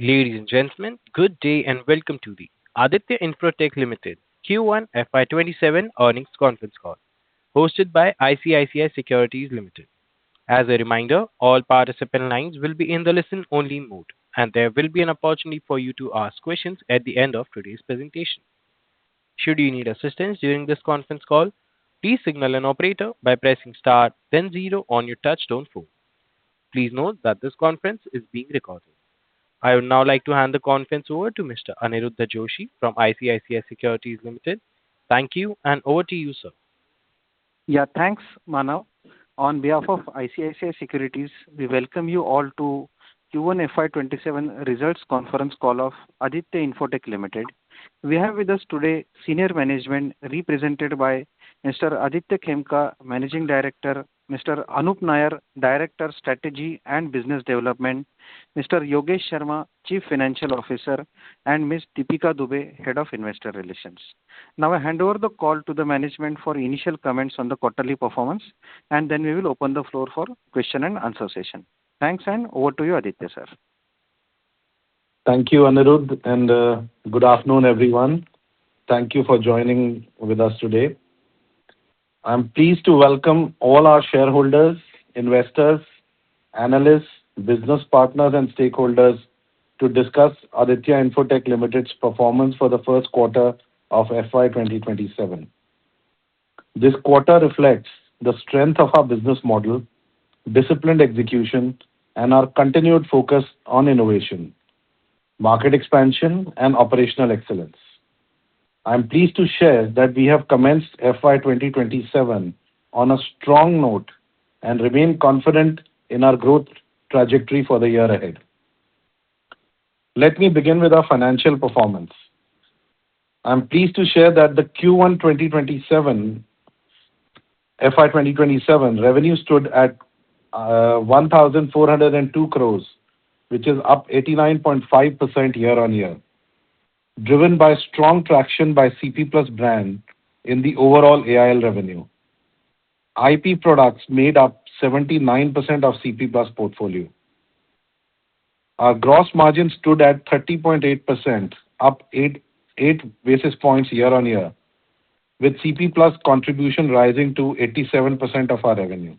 Ladies and gentlemen, good day and welcome to the Aditya Infotech Limited Q1 FY27 earnings conference call, hosted by ICICI Securities Limited. As a reminder, all participant lines will be in the listen-only mode, and there will be an opportunity for you to ask questions at the end of today's presentation. Should you need assistance during this conference call, please signal an operator by pressing star then zero on your touchtone phone. Please note that this conference is being recorded. I would now like to hand the conference over to Mr. Aniruddha Joshi from ICICI Securities Limited. Thank you, and over to you, sir. Yeah, thanks, Manav. On behalf of ICICI Securities, we welcome you all to Q1 FY27 results conference call of Aditya Infotech Limited. We have with us today senior management represented by Mr. Aditya Khemka, Managing Director, Mr. Anup Nair, Director, Strategy and Business Development, Mr. Yogesh Sharma, Chief Financial Officer, and Ms. Deepika Dubey, Head of Investor Relations. Now I hand over the call to the management for initial comments on the quarterly performance, and then we will open the floor for question and answer session. Thanks, and over to you, Aditya, sir. Thank you, Anirudh, and good afternoon, everyone. Thank you for joining with us today. I'm pleased to welcome all our shareholders, investors, analysts, business partners, and stakeholders to discuss Aditya Infotech Limited's performance for the first quarter of FY 2027. This quarter reflects the strength of our business model, disciplined execution, and our continued focus on innovation, market expansion, and operational excellence. I'm pleased to share that we have commenced FY 2027 on a strong note and remain confident in our growth trajectory for the year ahead. Let me begin with our financial performance. I'm pleased to share that the Q1 FY 2027 revenue stood at 1,402 crores, which is up 89.5% year-on-year, driven by strong traction by CP Plus brand in the overall AIL revenue. IP products made up 79% of CP Plus portfolio. Our gross margin stood at 30.8%, up 8 basis points year-on-year, with CP Plus contribution rising to 87% of our revenue.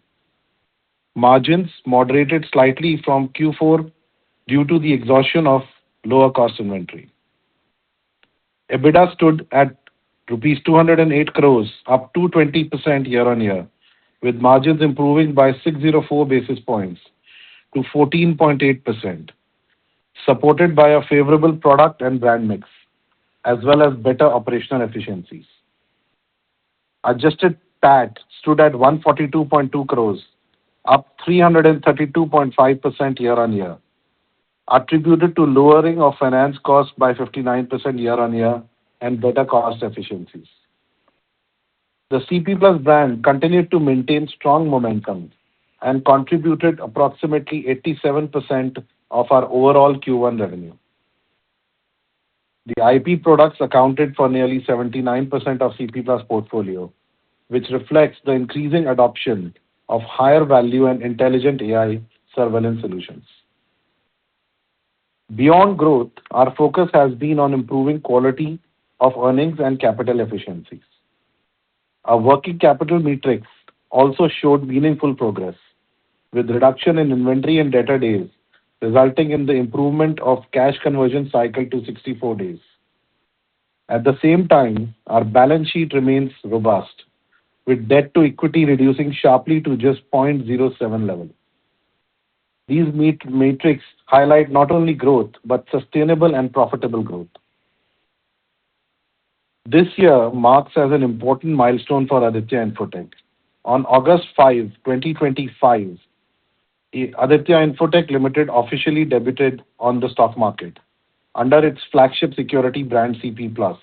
Margins moderated slightly from Q4 due to the exhaustion of lower cost inventory. EBITDA stood at rupees 208 crores, up 220% year-on-year, with margins improving by 604 basis points to 14.8%, supported by a favorable product and brand mix, as well as better operational efficiencies. Adjusted PAT stood at 142.2 crores, up 332.5% year-on-year, attributed to lowering of finance costs by 59% year-on-year and better cost efficiencies. The CP Plus brand continued to maintain strong momentum and contributed approximately 87% of our overall Q1 revenue. The IP products accounted for nearly 79% of CP Plus portfolio, which reflects the increasing adoption of higher value and intelligent AI surveillance solutions. Beyond growth, our focus has been on improving quality of earnings and capital efficiencies. Our working capital metrics also showed meaningful progress, with reduction in inventory and debtor days, resulting in the improvement of cash conversion cycle to 64 days. At the same time, our balance sheet remains robust, with debt to equity reducing sharply to just 0.07 level. These metrics highlight not only growth, but sustainable and profitable growth. This year marks as an important milestone for Aditya Infotech. On August 5, 2025, Aditya Infotech Limited officially debuted on the stock market under its flagship security brand CP Plus,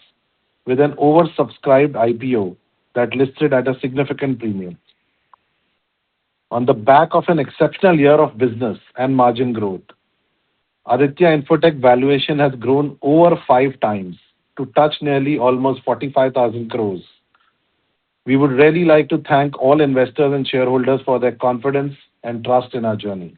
with an oversubscribed IPO that listed at a significant premium. On the back of an exceptional year of business and margin growth, Aditya Infotech valuation has grown over 5 times to touch nearly almost 45,000 crores. We would really like to thank all investors and shareholders for their confidence and trust in our journey.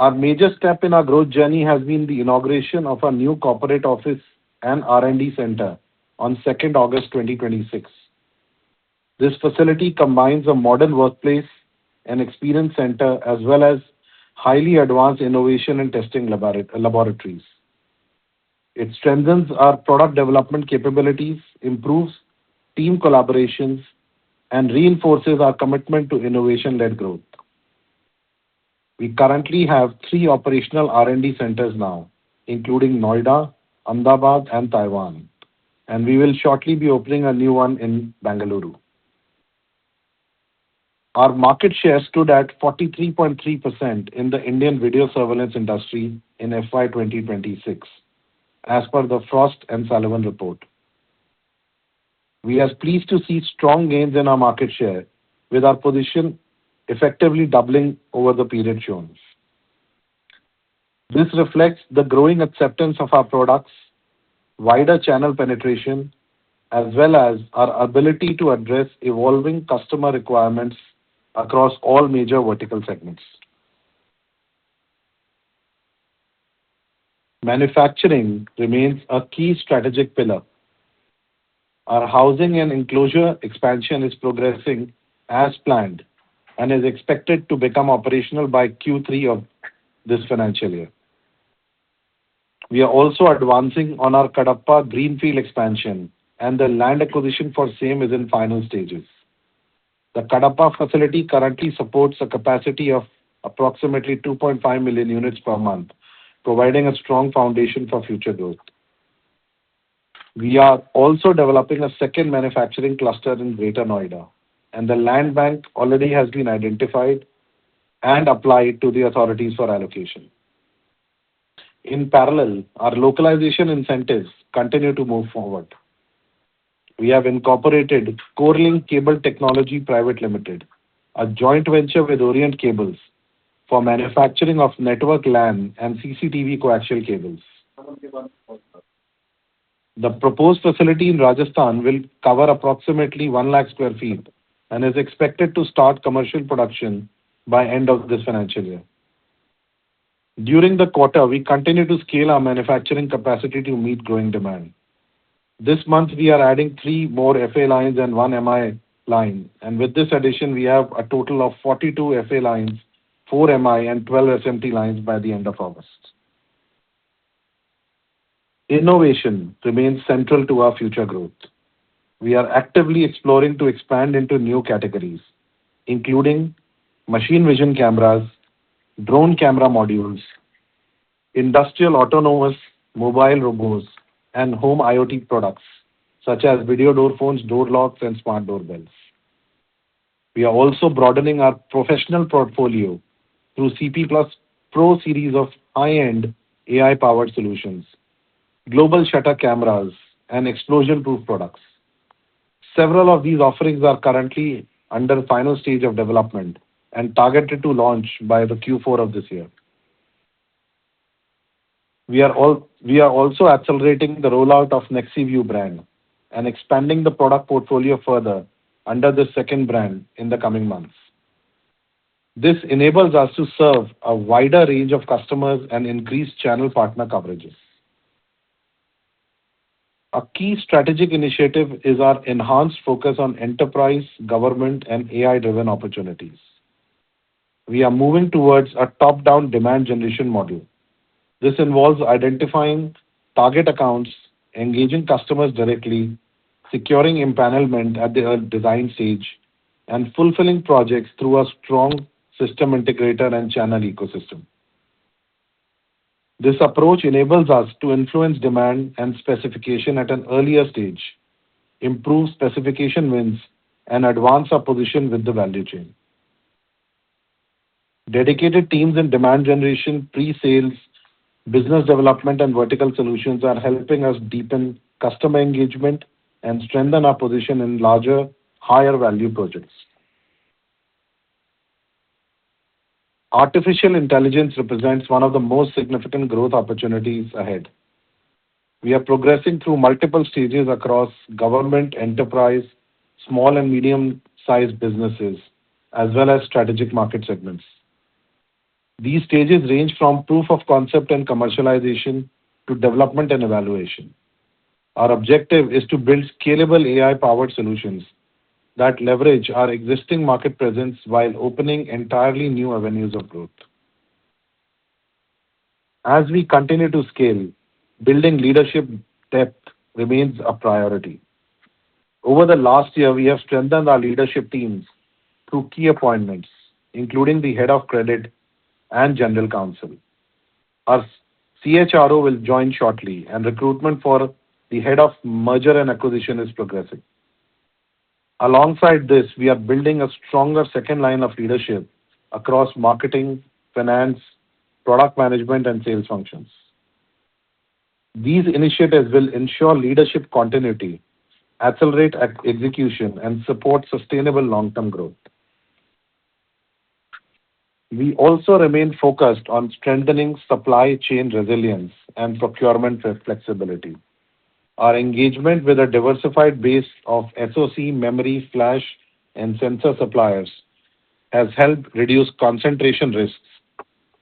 Our major step in our growth journey has been the inauguration of our new corporate office and R&D center on 2nd August 2026. This facility combines a modern workplace and experience center as well as highly advanced innovation and testing laboratories. It strengthens our product development capabilities, improves team collaborations, and reinforces our commitment to innovation-led growth. We currently have three operational R&D centers now, including Noida, Ahmedabad, and Taiwan, and we will shortly be opening a new one in Bengaluru. Our market share stood at 43.3% in the Indian video surveillance industry in FY 2026, as per the Frost & Sullivan report. We are pleased to see strong gains in our market share, with our position effectively doubling over the period shown. This reflects the growing acceptance of our products, wider channel penetration, as well as our ability to address evolving customer requirements across all major vertical segments. Manufacturing remains a key strategic pillar. Our housing and enclosure expansion is progressing as planned and is expected to become operational by Q3 of this financial year. We are also advancing on our Kadapa greenfield expansion, and the land acquisition for same is in final stages. The Kadapa facility currently supports a capacity of approximately 2.5 million units per month, providing a strong foundation for future growth. We are also developing a second manufacturing cluster in Greater Noida, and the land bank already has been identified and applied to the authorities for allocation. In parallel, our localization incentives continue to move forward. We have incorporated Corelink Cable Technology Private Limited, a joint venture with Orient Cables, for manufacturing of network LAN and CCTV coaxial cables. The proposed facility in Rajasthan will cover approximately 1 lakh sq ft and is expected to start commercial production by end of this financial year. During the quarter, we continue to scale our manufacturing capacity to meet growing demand. This month, we are adding 3 more FA lines and 1 MI line, and with this addition, we have a total of 42 FA lines, 4 MI, and 12 SMT lines by the end of August. Innovation remains central to our future growth. We are actively exploring to expand into new categories, including machine vision cameras, drone camera modules, industrial autonomous mobile robots, and home IoT products such as video door phones, door locks, and smart doorbells. We are also broadening our professional portfolio through CP Plus Pro series of high-end AI-powered solutions, global shutter cameras, and explosion-proof products. Several of these offerings are currently under final stage of development and targeted to launch by the Q4 of this year. We are also accelerating the rollout of NexiView brand and expanding the product portfolio further under the second brand in the coming months. This enables us to serve a wider range of customers and increase channel partner coverages. A key strategic initiative is our enhanced focus on enterprise, government, and AI-driven opportunities. We are moving towards a top-down demand generation model. This involves identifying target accounts, engaging customers directly, securing empanelment at the design stage, and fulfilling projects through a strong system integrator and channel ecosystem. This approach enables us to influence demand and specification at an earlier stage, improve specification wins, and advance our position with the value chain. Dedicated teams in demand generation, pre-sales, business development, and vertical solutions are helping us deepen customer engagement and strengthen our position in larger, higher value projects. Artificial intelligence represents one of the most significant growth opportunities ahead. We are progressing through multiple stages across government, enterprise, small and medium-sized businesses, as well as strategic market segments. These stages range from proof of concept and commercialization to development and evaluation. Our objective is to build scalable AI-powered solutions that leverage our existing market presence while opening entirely new avenues of growth. As we continue to scale, building leadership depth remains a priority. Over the last year, we have strengthened our leadership teams through key appointments, including the head of credit and general counsel. Our CHRO will join shortly, and recruitment for the head of merger and acquisition is progressing. Alongside this, we are building a stronger second line of leadership across marketing, finance, product management, and sales functions. These initiatives will ensure leadership continuity, accelerate execution, and support sustainable long-term growth. We also remain focused on strengthening supply chain resilience and procurement flexibility. Our engagement with a diversified base of SoC, memory, flash, and sensor suppliers has helped reduce concentration risks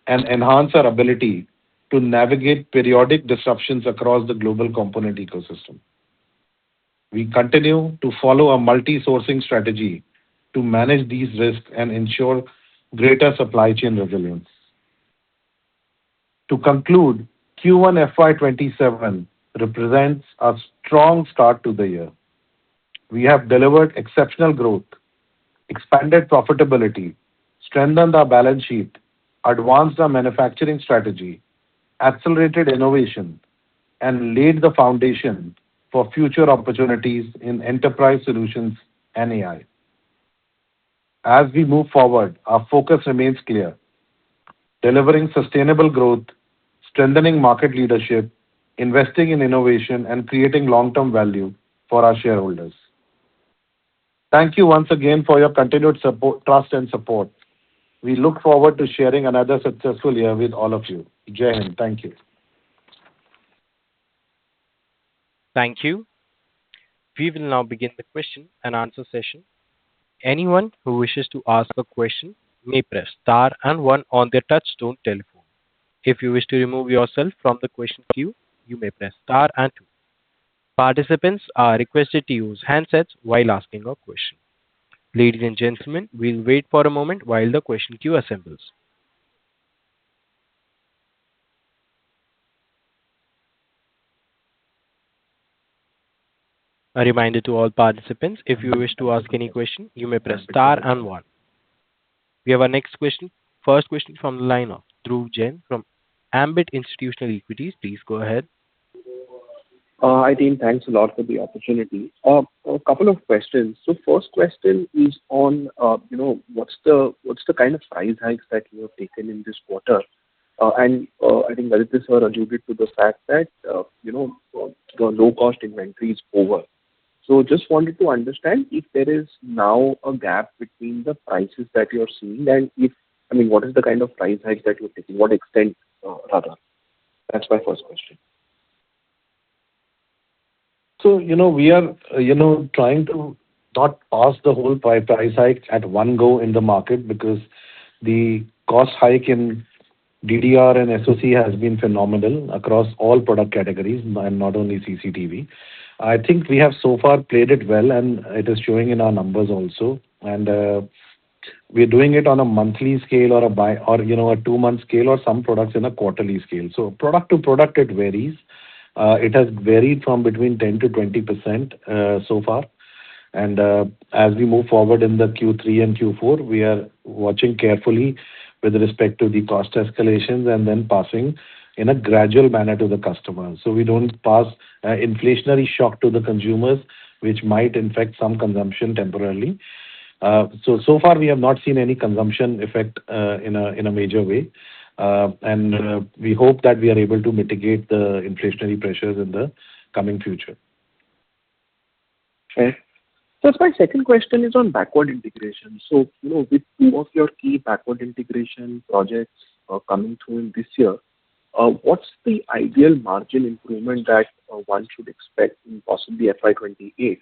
and enhance our ability to navigate periodic disruptions across the global component ecosystem. We continue to follow a multi-sourcing strategy to manage these risks and ensure greater supply chain resilience. To conclude, Q1 FY27 represents a strong start to the year. We have delivered exceptional growth, expanded profitability, strengthened our balance sheet, advanced our manufacturing strategy, accelerated innovation, and laid the foundation for future opportunities in enterprise solutions and AI. As we move forward, our focus remains clear: delivering sustainable growth, strengthening market leadership, investing in innovation, and creating long-term value for our shareholders. Thank you once again for your continued trust and support. We look forward to sharing another successful year with all of you. Jai Hind. Thank you. Thank you. We will now begin the question and answer session. Anyone who wishes to ask a question may press star and one on their touchtone telephone. If you wish to remove yourself from the question queue, you may press star and two. Participants are requested to use handsets while asking a question. Ladies and gentlemen, we'll wait for a moment while the question queue assembles. A reminder to all participants, if you wish to ask any question, you may press star and one. We have our next question. First question from the line of Dhruv Jain from Ambit Institutional Equities. Please go ahead. Hi, team. Thanks a lot for the opportunity. A couple of questions. So first question is on, what's the kind of price hikes that you have taken in this quarter? And I think Aditya sir alluded to the fact that, the low-cost inventory is over. So just wanted to understand if there is now a gap between the prices that you're seeing and what is the kind of price hike that you're taking? What extent, rather? That's my first question. So, we are, trying to not pass the whole price hike at one go in the market because the cost hike in DDR and SoC has been phenomenal across all product categories and not only CCTV. I think we have so far played it well, and it is showing in our numbers also. And we're doing it on a monthly scale or a 2-month scale, or some products in a quarterly scale. So product to product, it varies. It has varied from between 10 to 20% so far. And as we move forward in the Q3 and Q4, we are watching carefully with respect to the cost escalations and then passing in a gradual manner to the customers. So we don't pass inflationary shock to the consumers, which might infect some consumption temporarily. So far, we have not seen any consumption effect in a major way. And we hope that we are able to mitigate the inflationary pressures in the coming future. Okay. So my second question is on backward integration. So, with two of your key backward integration projects coming through in this year, what's the ideal margin improvement that one should expect in possibly FY28?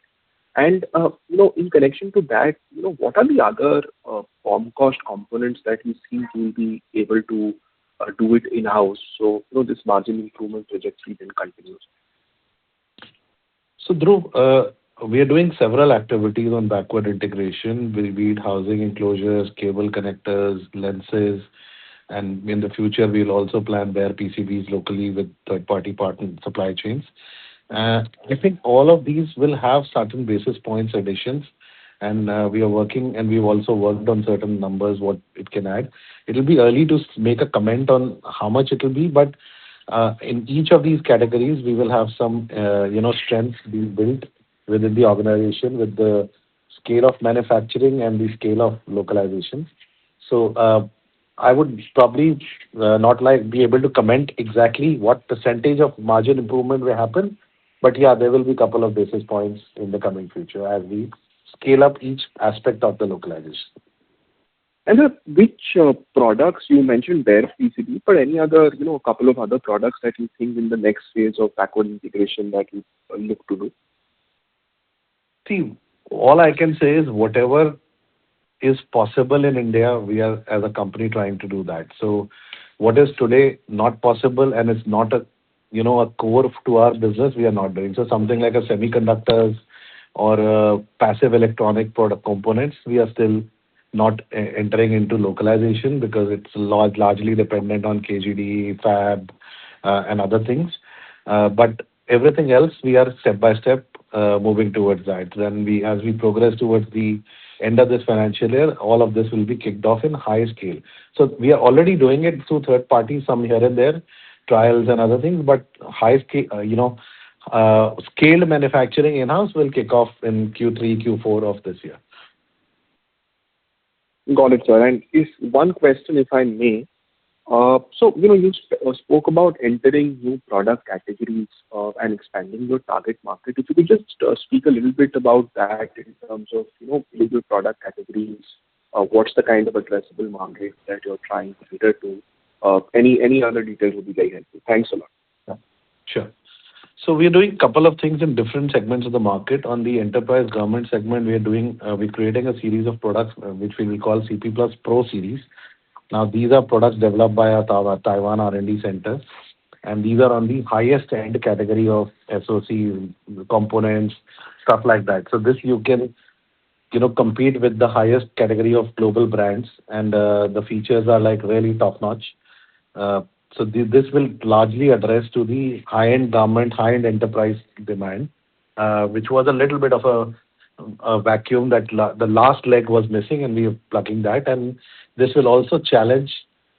And in connection to that, what are the other BOM cost components that you think you'll be able to do it in-house, so this margin improvement trajectory then continues? So, Dhruv, we are doing several activities on backward integration, be it housing enclosures, cable connectors, lenses, and in the future, we'll also plan bare PCBs locally with third-party partner supply chains. I think all of these will have certain basis points additions, and we are working, and we've also worked on certain numbers, what it can add. It'll be early to make a comment on how much it will be, but in each of these categories, we will have some, strengths being built within the organization with the scale of manufacturing and the scale of localization. So, I would probably not be able to comment exactly what percentage of margin improvement will happen, but yeah, there will be a couple of basis points in the coming future as we scale up each aspect of the localization. And which products you mentioned bare PCB, but any other, a couple of other products that you think in the next phase of backward integration that you look to do? See, all I can say is whatever is possible in India, we are as a company trying to do that. So what is today not possible and it's not a core to our business, we are not doing. So something like a semiconductors or passive electronic product components, we are still not entering into localization because it's largely dependent on KGD, fab, and other things. But everything else, we are step by step moving towards that. Then as we progress towards the end of this financial year, all of this will be kicked off in high scale. So we are already doing it through third parties, some here and there, trials and other things, but high scale, scaled manufacturing in-house will kick off in Q3, Q4 of this year. Got it, sir. And is one question, if I may. So, you spoke about entering new product categories and expanding your target market. If you could just speak a little bit about that in terms of, individual product categories, what's the kind of addressable market that you're trying to cater to? Any other details would be very helpful. Thanks a lot. Yeah, sure. So we are doing a couple of things in different segments of the market. On the enterprise government segment, we're creating a series of products which we will call CP Plus Pro series. Now, these are products developed by our Taiwan R&D center, and these are on the highest end category of SoC components, stuff like that. So this you can, compete with the highest category of global brands, and the features are like really top notch. So this will largely address to the high-end government, high-end enterprise demand, which was a little bit of a vacuum that the last leg was missing, and we are plugging that. And this will also challenge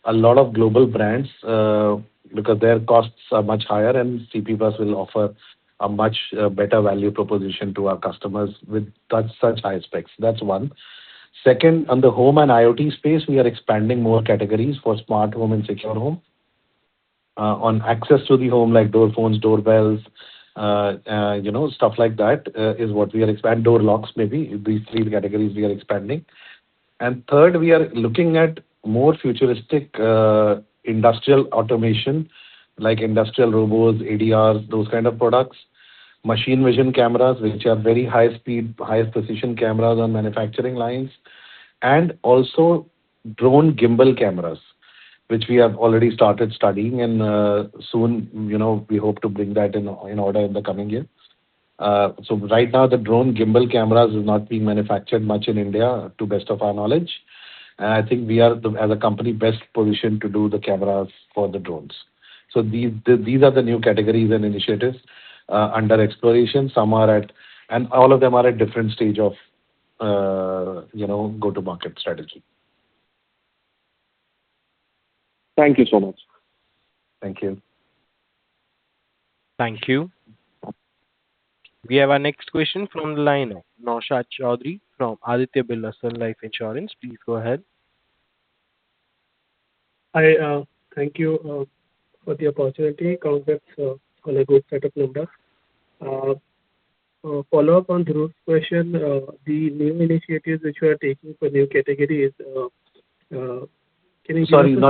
a lot of global brands because their costs are much higher, and CP Plus will offer a much better value proposition to our customers with such high specs. That's one. Second, on the home and IoT space, we are expanding more categories for smart home and secure home. On access to the home, like door phones, doorbells, stuff like that is what we are expanding. Door locks, maybe. These three categories we are expanding. And third, we are looking at more futuristic industrial automation, like industrial robots, ADRs, those kind of products. Machine vision cameras, which are very high speed, high precision cameras on manufacturing lines. And also drone gimbal cameras, which we have already started studying, and soon, we hope to bring that in order in the coming year. So right now, the drone gimbal cameras is not being manufactured much in India, to best of our knowledge. And I think we are, as a company, best positioned to do the cameras for the drones. So these are the new categories and initiatives under exploration. And all of them are at different stage of, go-to-market strategy. Thank you so much. Thank you. Thank you. We have our next question from the line of Naushad Chaudhary from Aditya Birla Sun Life Insurance. Please go ahead. Hi, thank you for the opportunity. Congrats on a good set of numbers. Follow up on Dhruv's question, the new initiatives which you are taking for new categories, can you give Sorry, us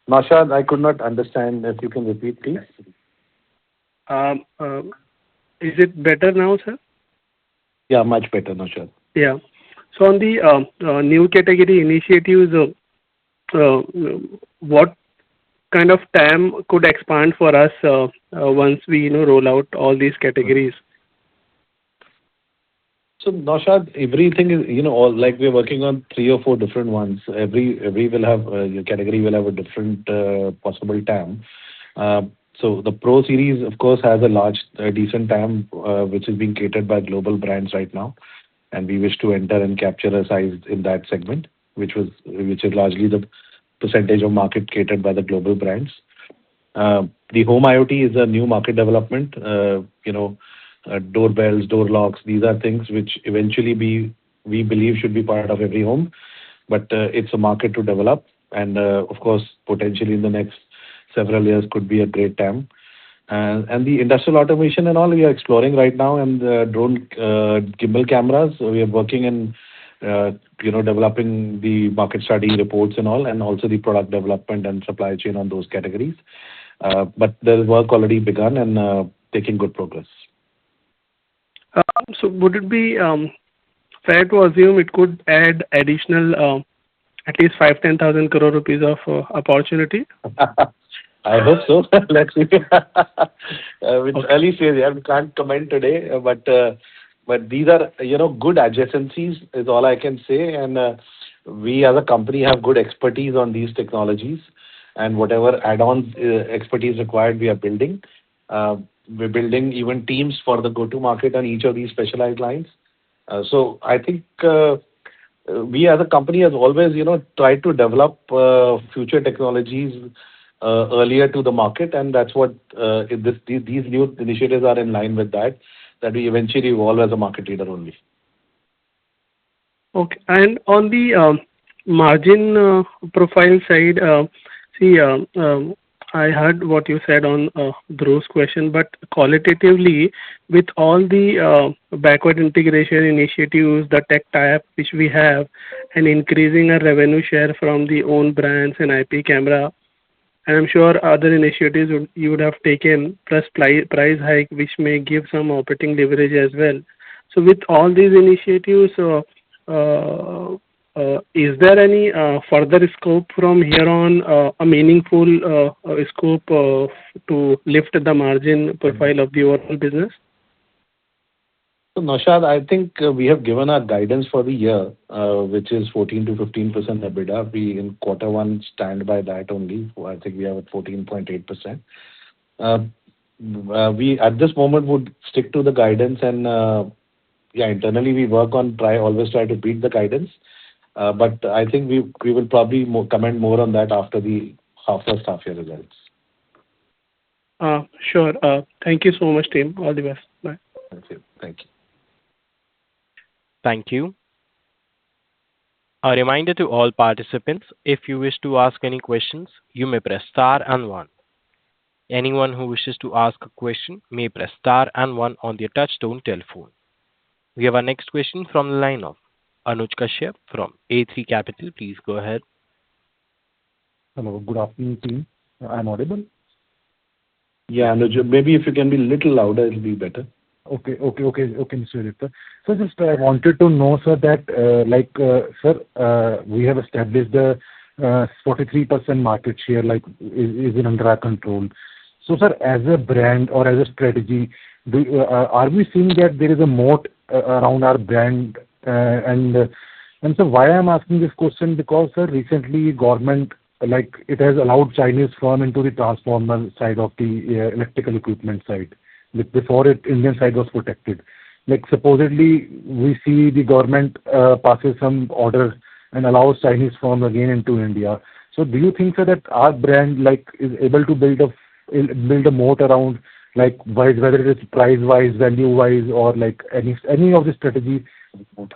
Naushad, I could not understand. If you can repeat, please. Is it better now, sir? Yeah, much better, Naushad. Yeah. So on the new category initiatives, uh, what kind of TAM could expand for us once we roll out all these categories? So, Naushad, everything is, all like we're working on three or four different ones. Every will have your category will have a different possible TAM. Uh, so the Pro series, of course, has a large, decent TAM, which is being catered by global brands right now, and we wish to enter and capture a size in that segment, which is largely the percentage of market catered by the global brands. The home IoT is a new market development. Doorbells, door locks, these are things which eventually we believe should be part of every home, but it's a market to develop, and of course, potentially in the next several years could be a great TAM. And the industrial automation and all we are exploring right now, and the drone gimbal cameras, we are working in developing the market study reports and all, and also the product development and supply chain on those categories. But there is work already begun and taking good progress. So would it be fair to assume it could add additional at least 5-10,000 crore rupees of opportunity? I hope so. Let's see. It's early stage. We can't comment today, but these are good adjacencies is all I can say, and we as a company have good expertise on these technologies, and whatever add-ons expertise required, we are building. We're building even teams for the go-to market on each of these specialized lines. So I think we as a company has always, tried to develop future technologies earlier to the market, and that's what these new initiatives are in line with that we eventually evolve as a market leader only. Okay. And on the margin profile side, see, I heard what you said on Dhruv's question, but qualitatively, with all the backward integration initiatives, the tech tie-up which we have, and increasing our revenue share from the own brands and IP camera, and I'm sure other initiatives you would have taken, plus price hike, which may give some operating leverage as well. So with all these initiatives, is there any further scope from here on, a meaningful scope to lift the margin profile of the overall business? So, Naushad, I think we have given our guidance for the year, which is 14 to 15% EBITDA. We in quarter one stand by that only. I think we have at 14.8%. We at this moment would stick to the guidance, and internally we work on always try to beat the guidance. But I think we will probably comment more on that after the first half year results. Sure. Thank you so much, team. All the best. Bye. Thank you. Thank you. Thank you. A reminder to all participants, if you wish to ask any questions, you may press star and one. Anyone who wishes to ask a question may press star and one on their touchtone telephone. We have our next question from the line of Anuj Kashyap from A3 Capital. Please go ahead. Hello, good afternoon, team. I'm audible? Yeah, Anuj, maybe if you can be a little louder, it'll be better. Okay, Mr. Director. So just I wanted to know, sir, that we have established the 43% market share, is in under our control. So, sir, as a brand or as a strategy, are we seeing that there is a moat around our brand? And so why I'm asking this question, because, sir, recently government, it has allowed Chinese firm into the transformer side of the electrical equipment side. Before it, Indian side was protected. Supposedly, we see the government passes some order and allows Chinese firms again into India. So do you think, sir, that our brand is able to build a moat around, whether it is price-wise, value-wise, or any of the strategy?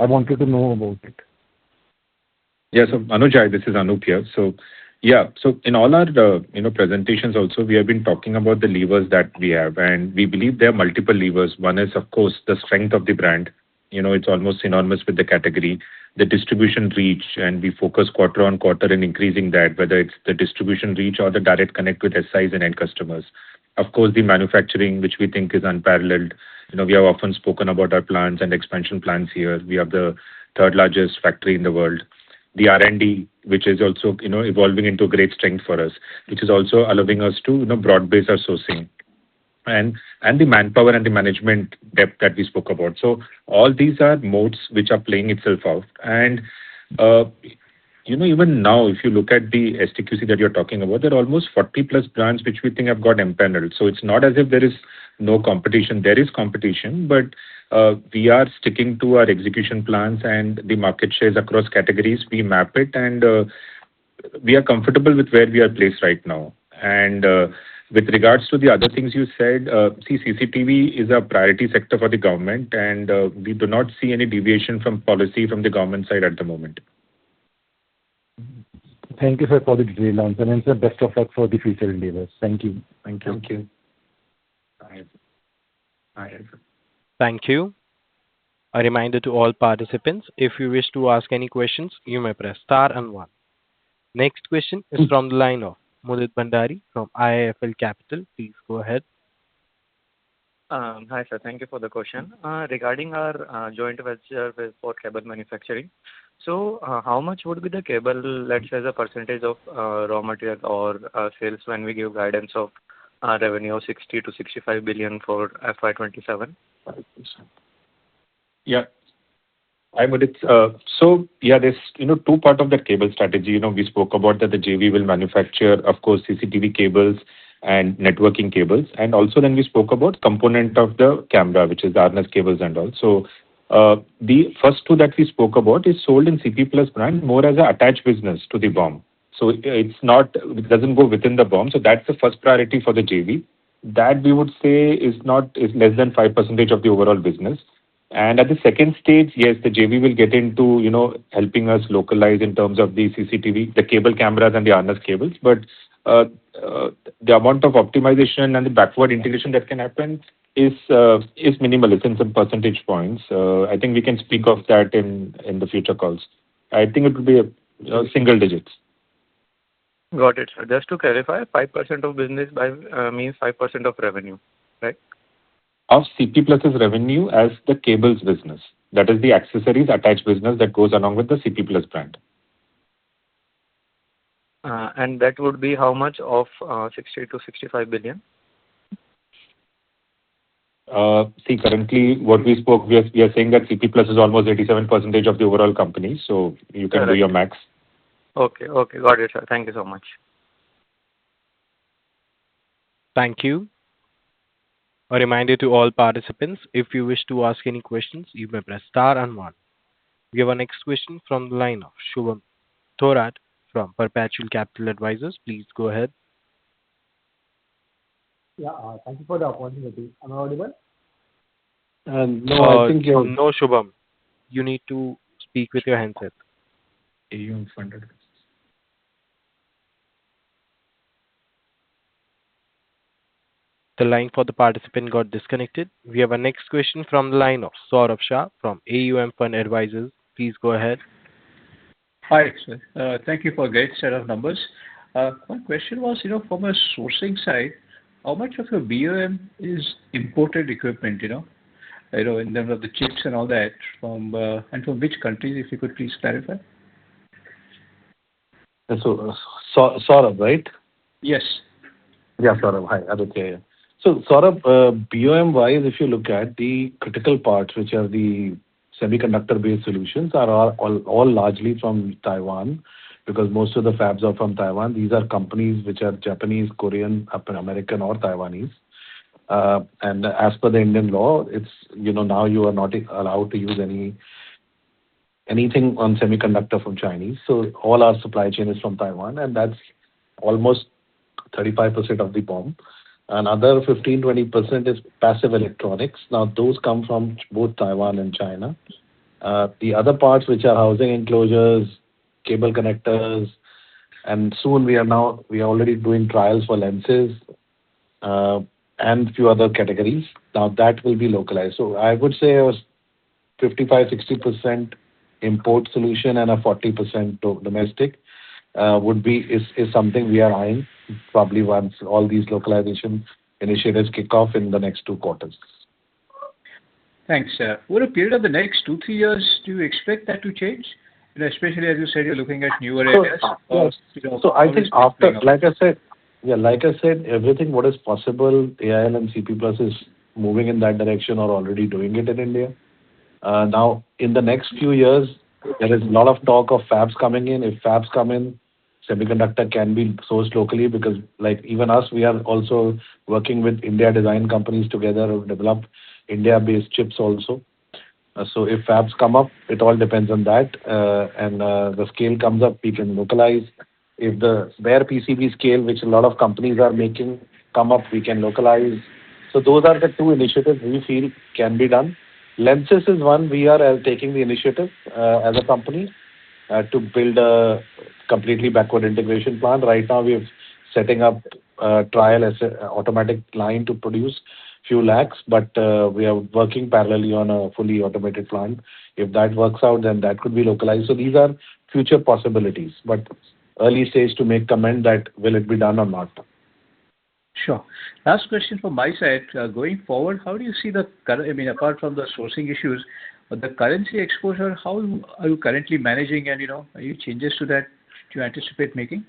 I wanted to know about it. Yeah, so Anuj, this is Anup here. So yeah, so in all our presentations also, we have been talking about the levers that we have, and we believe there are multiple levers. One is, of course, the strength of the brand. It's almost synonymous with the category, the distribution reach, and we focus quarter on quarter in increasing that, whether it's the distribution reach or the direct connect with SIs and end customers. Of course, the manufacturing, which we think is unparalleled, We have often spoken about our plans and expansion plans here. We have the third largest factory in the world. The R&D, which is also evolving into a great strength for us, which is also allowing us to broad base our sourcing, and the manpower and the management depth that we spoke about. So all these are modes which are playing itself out. And uh, even now, if you look at the STQC that you're talking about, there are almost 40 plus brands which we think have got empaneled. So it's not as if there is no competition. There is competition, but we are sticking to our execution plans and the market shares across categories. We map it, and we are comfortable with where we are placed right now. And with regards to the other things you said, see, CCTV is a priority sector for the government, and we do not see any deviation from policy from the government side at the moment. Thank you, sir, for the detailed answer, and sir, best of luck for the future endeavors. Thank you. Thank you. Thank you. Thank you. A reminder to all participants, if you wish to ask any questions, you may press star and one. Next question is from the line of Mudit Bhandari from IIFL Capital. Please go ahead. Hi, sir. Thank you for the question. Regarding our joint venture for cable manufacturing, so how much would be the cable, let's say, as a percentage of raw material or sales when we give guidance of revenue of 60 to 65 billion for FY27? Yeah. I would. There's two part of that cable strategy. We spoke about that the JV will manufacture, of course, CCTV cables and networking cables, and also then we spoke about component of the camera, which is the harness cables and all. So the first two that we spoke about is sold in CP Plus brand more as a attached business to the BOM. So it doesn't go within the BOM. So that's the first priority for the JV. That we would say is less than 5% of the overall business. And at the second stage, yes, the JV will get into, helping us localize in terms of the CCTV, the cable cameras and the harness cables. But the amount of optimization and the backward integration that can happen is minimal. It's in some percentage points. I think we can speak of that in the future calls. I think it will be single digits. Got it, sir. Just to clarify, 5% of business means 5% of revenue, right? Of CP Plus's revenue as the cables business. That is the accessories attached business that goes along with the CP Plus brand. And that would be how much of 60 to 65 billion? Currently what we spoke, we are saying that CP Plus is almost 87% of the overall company. So you can do your max. Okay. Got it, sir. Thank you so much. Thank you. A reminder to all participants, if you wish to ask any questions, you may press star and one. We have our next question from the line of Shubham Thorat from Perpetual Capital Advisors. Please go ahead. Yeah, thank you for the opportunity. Am I audible? No, I think you're. No, Shubham. You need to speak with your handset. AUM funded. The line for the participant got disconnected. We have our next question from the line of Saurabh Shah from AUM Fund Advisors. Please go ahead. Hi, sir. Thank you for a great set of numbers. My question was, from a sourcing side, how much of your BOM is imported equipment, in terms of the chips and all that, and from which countries, if you could please clarify? So, Saurabh, right? Yes. Yeah, Saurabh. Hi, Aditya here. So, Saurabh, BOM-wise, if you look at the critical parts, which are the semiconductor-based solutions, are all largely from Taiwan, because most of the fabs are from Taiwan. These are companies which are Japanese, Korean, American, or Taiwanese. And as per the Indian law, it's now you are not allowed to use anything on semiconductor from Chinese. So all our supply chain is from Taiwan, and that's almost 35% of the BOM. Another 15-20% is passive electronics. Now those come from both Taiwan and China. The other parts, which are housing enclosures, cable connectors, and soon we are already doing trials for lenses, and few other categories. Now that will be localized. So I would say a 55-60% import solution and a 40% domestic is something we are eyeing probably once all these localization initiatives kick off in the next 2 quarters. Thanks. Over a period of the next 2-3 years, do you expect that to change? Especially as you said, you're looking at newer areas. Yes. I how think is it after, playing out? like I said, everything what is possible, AIL and CP Plus is moving in that direction or already doing it in India. Now, in the next few years, there is a lot of talk of fabs coming in. If fabs come in, semiconductor can be sourced locally because, like even us, we are also working with India design companies together to develop India-based chips also. So if fabs come up, it all depends on that. And the scale comes up, we can localize. If the bare PCB scale, which a lot of companies are making, come up, we can localize. So those are the two initiatives we feel can be done. Lenses is one we are taking the initiative as a company to build a completely backward integration plant. Right now, we are setting up a trial as an automatic line to produce few lakhs, but we are working parallelly on a fully automated plant. If that works out, then that could be localized. So these are future possibilities, but early stage to make comment that will it be done or not. Sure. Last question from my side. Going forward, how do you see apart from the sourcing issues, but the currency exposure, how are you currently managing and, any changes to that do you anticipate making?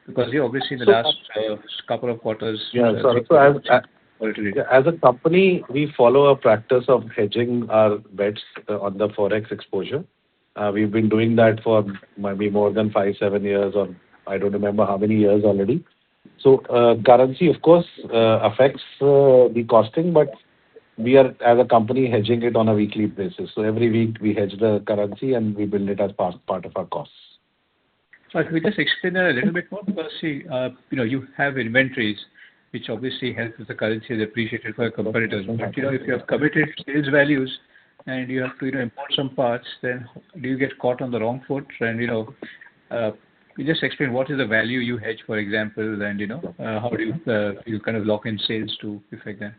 Because you obviously in the last couple of quarters. As a company, we follow a practice of hedging our bets on the forex exposure. We've been doing that for maybe more than 5-7 years, or I don't remember how many years already. So currency, of course, affects the costing, but we are, as a company, hedging it on a weekly basis. So every week we hedge the currency and we build it as part of our costs. So can we just explain that a little bit more? Because see, you have inventories, which obviously help if the currency is appreciated for your competitors. But if you have committed sales values and you have to import some parts, then do you get caught on the wrong foot? And you just explain what is the value you hedge, for example, and how do you kind of lock in sales to effect that?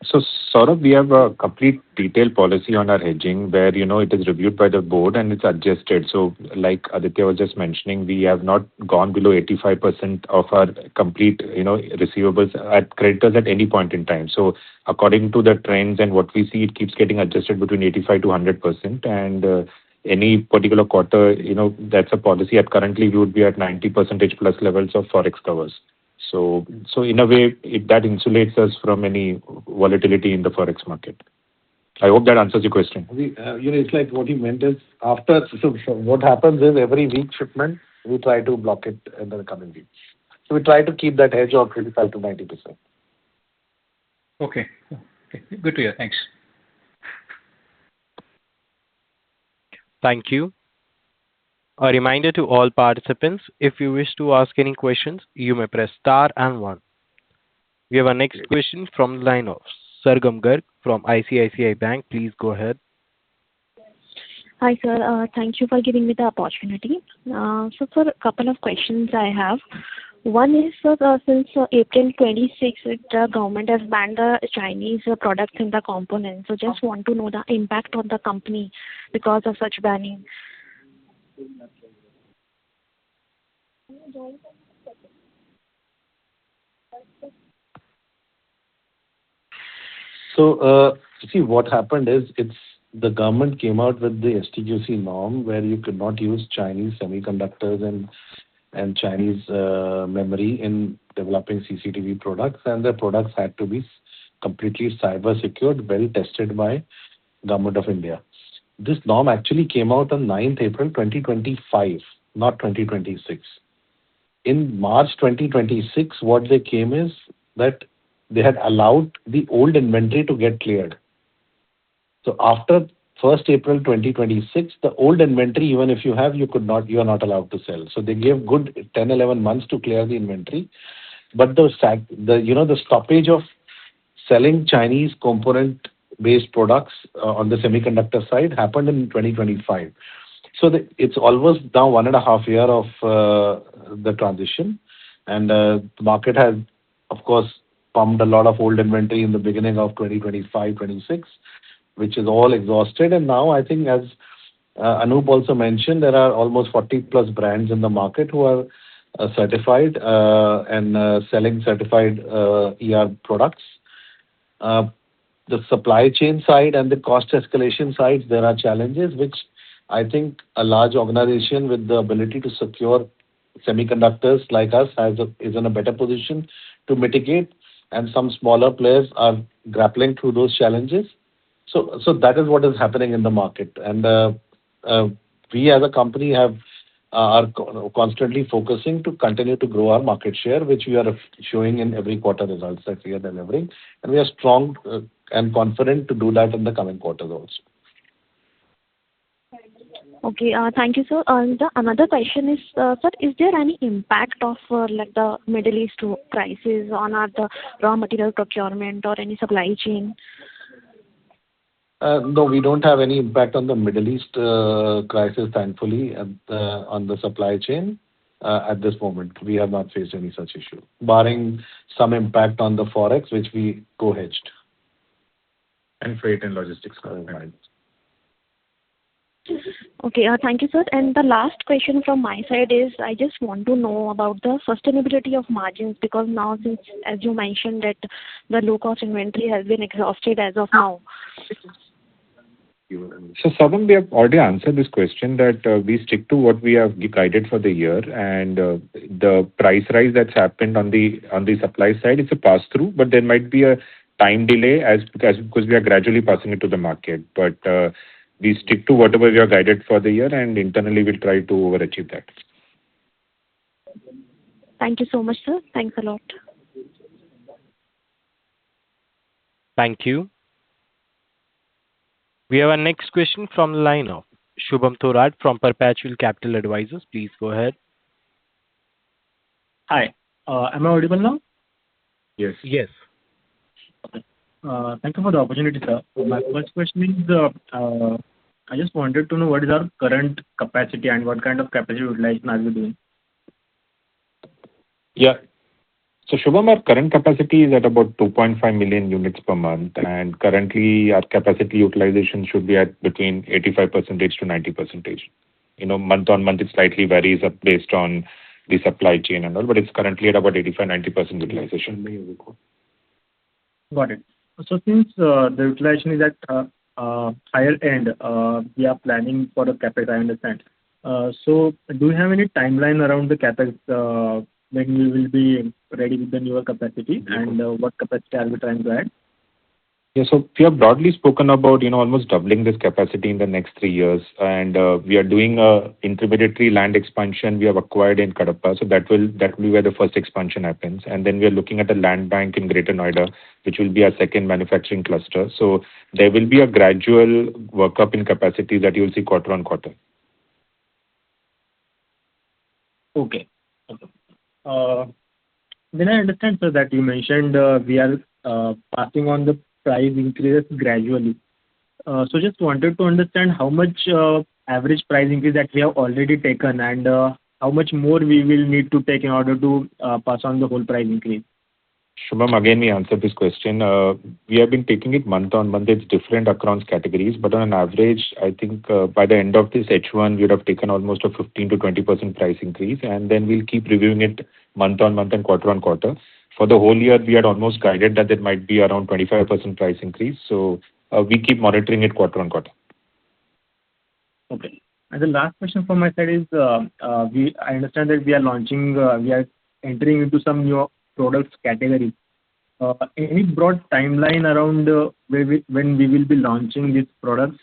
So, Saurabh, we have a complete detailed policy on our hedging where, it is reviewed by the board and it's adjusted. So, like Aditya was just mentioning, we have not gone below 85% of our complete, receivables at creditors at any point in time. So, according to the trends and what we see, it keeps getting adjusted between 85 to 100%. And any particular quarter, that's a policy. At currently, we would be at 90% plus levels of forex covers. So in a way, that insulates us from any volatility in the forex market. I hope that answers your question. It's like what he meant is so what happens is every week shipment, we try to block it in the coming weeks. So we try to keep that hedge of 85 to 90%. Okay. Good to hear. Thanks. Thank you. A reminder to all participants, if you wish to ask any questions, you may press star and one. We have our next question from the line of Sargam Garg from ICICI Bank. Please go ahead. Hi, sir. Thank you for giving me the opportunity. So, sir, a couple of questions I have. One is, sir, since April 26, the government has banned the Chinese products in the components. So just want to know the impact on the company because of such banning. So, see, what happened is the government came out with the STQC norm where you could not use Chinese semiconductors and Chinese memory in developing CCTV products, and the products had to be completely cyber secured, well tested by Government of India. This norm actually came out on 9th April 2025, not 2026. In March 2026, what they came is that they had allowed the old inventory to get cleared. So after 1st April 2026, the old inventory, even if you have, you are not allowed to sell. So they gave good 10-11 months to clear the inventory. But the stoppage of selling Chinese component-based products on the semiconductor side happened in 2025. So it's almost now 1.5 years of the transition. And the market has, of course, pumped a lot of old inventory in the beginning of 2025-26, which is all exhausted. And now I think, as Anup also mentioned, there are almost 40 plus brands in the market who are certified and selling certified ER products. the supply chain side and the cost escalation sides, there are challenges which I think a large organization with the ability to secure semiconductors like us is in a better position to mitigate, and some smaller players are grappling through those challenges. That is what is happening in the market. We as a company are constantly focusing to continue to grow our market share, which we are showing in every quarter results that we are delivering. We are strong and confident to do that in the coming quarters also. Okay. Thank you, sir. Another question is, sir, is there any impact of the Middle East crisis on the raw material procurement or any supply chain? No, we don't have any impact on the Middle East crisis, thankfully, on the supply chain. At this moment, we have not faced any such issue, barring some impact on the Forex, which we co-hedged. Freight and logistics. Okay. Thank you, sir. The last question from my side is, I just want to know about the sustainability of margins, because now, since, as you mentioned, that the low-cost inventory has been exhausted as of now. Shravan, we have already answered this question, that we stick to what we have guided for the year, and the price rise that's happened on the supply side, it's a pass-through, but there might be a time delay because we are gradually passing it to the market. We stick to whatever we are guided for the year, and internally we'll try to overachieve that. Thank you so much, sir. Thanks a lot. Thank you. We have our next question from the line of Shubham Thorat from Perpetual Capital Advisors. Please go ahead. Hi. Am I audible now? Yes. Yes. Okay. Thank you for the opportunity, sir. My first question is, I just wanted to know what is our current capacity and what kind of capacity utilization are we doing? Yeah. Shubham, our current capacity is at about 2.5 million units per month, and currently our capacity utilization should be at between 85%-90%. Month-on-month, it slightly varies based on the supply chain and all, but it's currently at about 85%-90% utilization. Got it. Since the utilization is at higher end, we are planning for the CapEx, I understand. Do you have any timeline around the CapEx, when we will be ready with the newer capacity, and what capacity are we trying to add? Yeah. We have broadly spoken about almost doubling this capacity in the next 3 years. We are doing a intermediary land expansion we have acquired in Kadapa. That will be where the first expansion happens. Then we are looking at a land bank in Greater Noida, which will be our second manufacturing cluster. There will be a gradual workup in capacity that you will see quarter-on-quarter. Okay. I understand, sir, that you mentioned we are passing on the price increases gradually. Just wanted to understand how much average price increase that we have already taken, and how much more we will need to take in order to pass on the whole price increase. Shubham, again, we answered this question. We have been taking it month-on-month. It's different across categories, but on an average, I think by the end of this H1, we would have taken almost a 15%-20% price increase, and then we'll keep reviewing it month-on-month and quarter-on-quarter. For the whole year, we had almost guided that it might be around 25% price increase. We keep monitoring it quarter-on-quarter. Okay. The last question from my side is, I understand that we are entering into some new products category. Any broad timeline around when we will be launching these products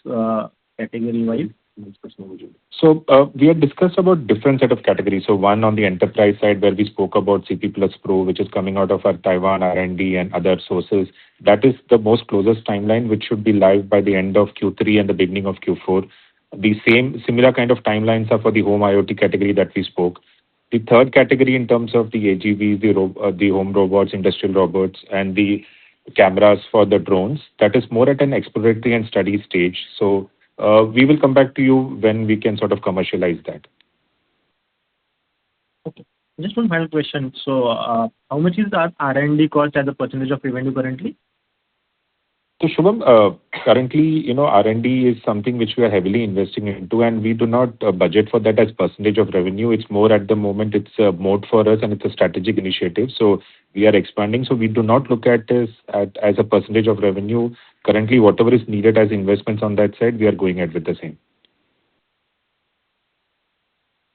category-wise? We had discussed about different set of categories. One on the enterprise side, where we spoke about CP PLUS Pro, which is coming out of our Taiwan R&D and other sources. That is the most closest timeline, which should be live by the end of Q3 and the beginning of Q4. The similar kind of timelines are for the home IoT category that we spoke. The third category in terms of the AGVs, the home robots, industrial robots, and the cameras for the drones, that is more at an exploratory and study stage. We will come back to you when we can sort of commercialize that. Okay. Just one final question. How much is our R&D cost as a percentage of revenue currently? So Shubham, currently, R&D is something which we are heavily investing into, and we do not budget for that as percentage of revenue. It's more at the moment, it's a mode for us, and it's a strategic initiative. So we are expanding. So we do not look at this as a percentage of revenue. Currently, whatever is needed as investments on that side, we are going ahead with the same.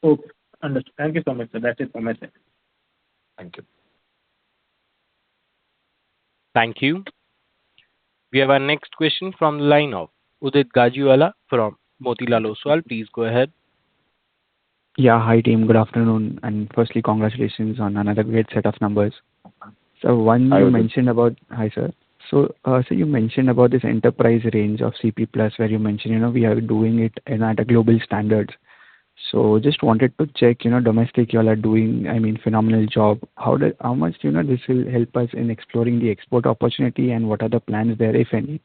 Okay. Understood. Thank you so much, sir. That's it from my side. Thank you. Thank you. We have our next question from the line of Udit Gajiwala from Motilal Oswal. Please go ahead. Yeah. Hi, team. Good afternoon. And firstly, congratulations on another great set of numbers. So one Hi, you Udit. mentioned about, hi, sir. So you mentioned about this enterprise range of CP Plus, where you mentioned, we are doing it at a global standards. So just wanted to check, domestic, you all are doing, I mean, phenomenal job. How much, this will help us in exploring the export opportunity, and what are the plans there, if any?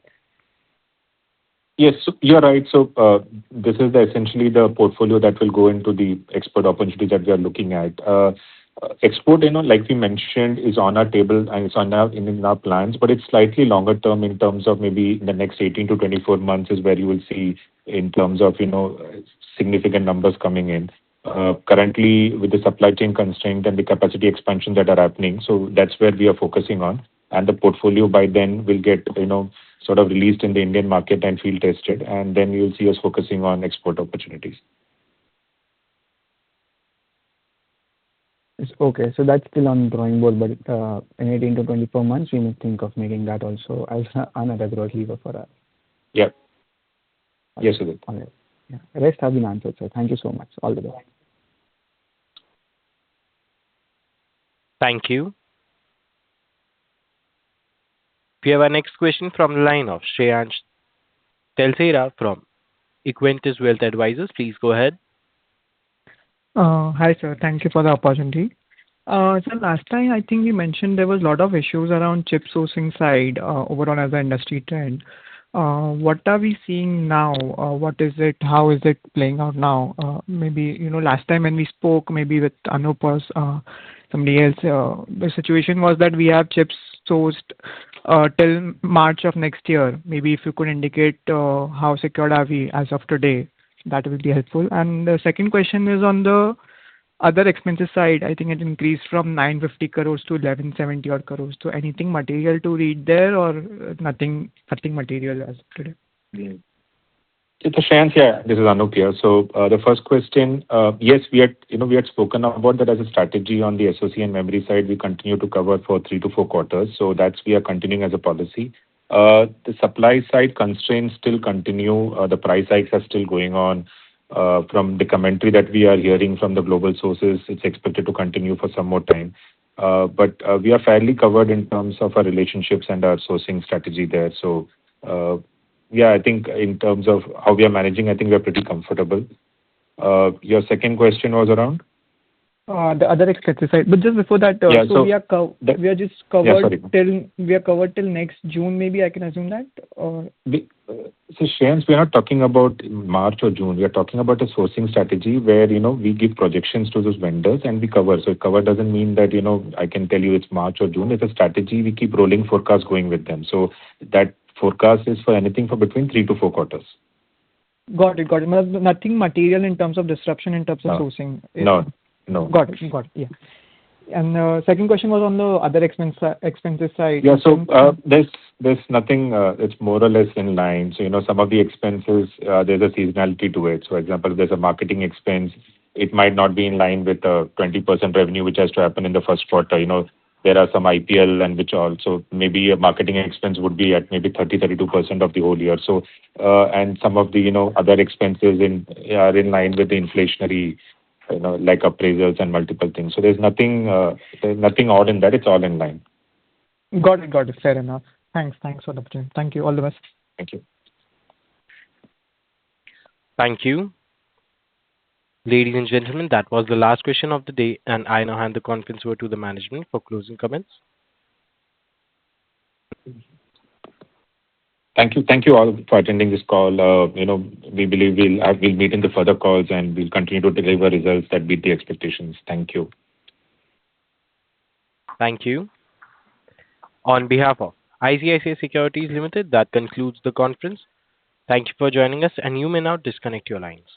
Yes, so you're right. So this is essentially the portfolio that will go into the export opportunities that we are looking at. Export, like we mentioned, is on our table and it's in our plans, but it's slightly longer term in terms of maybe in the next 18 to 24 months is where you will see in terms of, significant numbers coming in. Currently, with the supply chain constraint and the capacity expansion that are happening, so that's where we are focusing on. And the portfolio by then will get, sort of released in the Indian market and field tested, and then you'll see us focusing on export opportunities. Okay, so that's still on drawing board, but in 18 to 24 months, we may think of making that also as another growth lever for us. Yeah. Yes, Udit. All right. Yeah. Rest have been answered, sir. Thank you so much. All the best. Thank you. We have our next question from the line of Shreyansh Telsera from Equentis Wealth Advisors. Please go ahead. Hi, sir. Thank you for the opportunity. So last time, I think you mentioned there was a lot of issues around chip sourcing side overall as an industry trend. What are we seeing now? What is it? How is it playing out now? Maybe, last time when we spoke, maybe with Anup or somebody else, the situation was that we have chips sourced till March of next year. Maybe if you could indicate how secured are we as of today, that will be helpful. And the second question is on the other expenses side. I think it increased from 950 crores to 1170 odd crores. So anything material to read there, or nothing material as of today? It's a chance, yeah. This is Anup here. So the first question, yes, we had spoken about that as a strategy on the SoC and memory side. We continue to cover for 3 to 4 quarters. So we are continuing as a policy. The supply side constraints still continue. The price hikes are still going on. From the commentary that we are hearing from the global sources, it's expected to continue for some more time. But we are fairly covered in terms of our relationships and our sourcing strategy there. So yeah, I think in terms of how we are managing, I think we are pretty comfortable. Your second question was around? The other expenses side. But just before that, Yeah, so we are just covered Yeah, sorry. till next June, maybe I can assume that? Or So Shreyansh, we are not talking about March or June. We are talking about a sourcing strategy where, we give projections to those vendors and we cover. So cover doesn't mean that, I can tell you it's March or June. It's a strategy. We keep rolling forecasts going with them. So that forecast is for anything for between 3 to 4 quarters. Got it. Nothing material in terms of disruption in terms of sourcing. No. Got it. Yeah. And second question was on the other expenses side. Yeah. So there's nothing, it's more or less in line. So, some of the expenses, there's a seasonality to it. So, for example, if there's a marketing expense, it might not be in line with 20% revenue, which has to happen in the first quarter. There are some IPL and which also maybe a marketing expense would be at maybe 32% of the whole year. So, and some of the, other expenses are in line with the inflationary, like appraisals and multiple things. So there's nothing odd in that. It's all in line. Got it. Fair enough. Thanks for the opportunity. Thank you. All the best. Thank you. Thank you. Ladies and gentlemen, that was the last question of the day, and I now hand the conference over to the management for closing comments. Thank you all for attending this call. We believe we'll meet in the further calls and we'll continue to deliver results that beat the expectations. Thank you. Thank you. On behalf of ICICI Securities Limited, that concludes the conference. Thank you for joining us, and you may now disconnect your lines.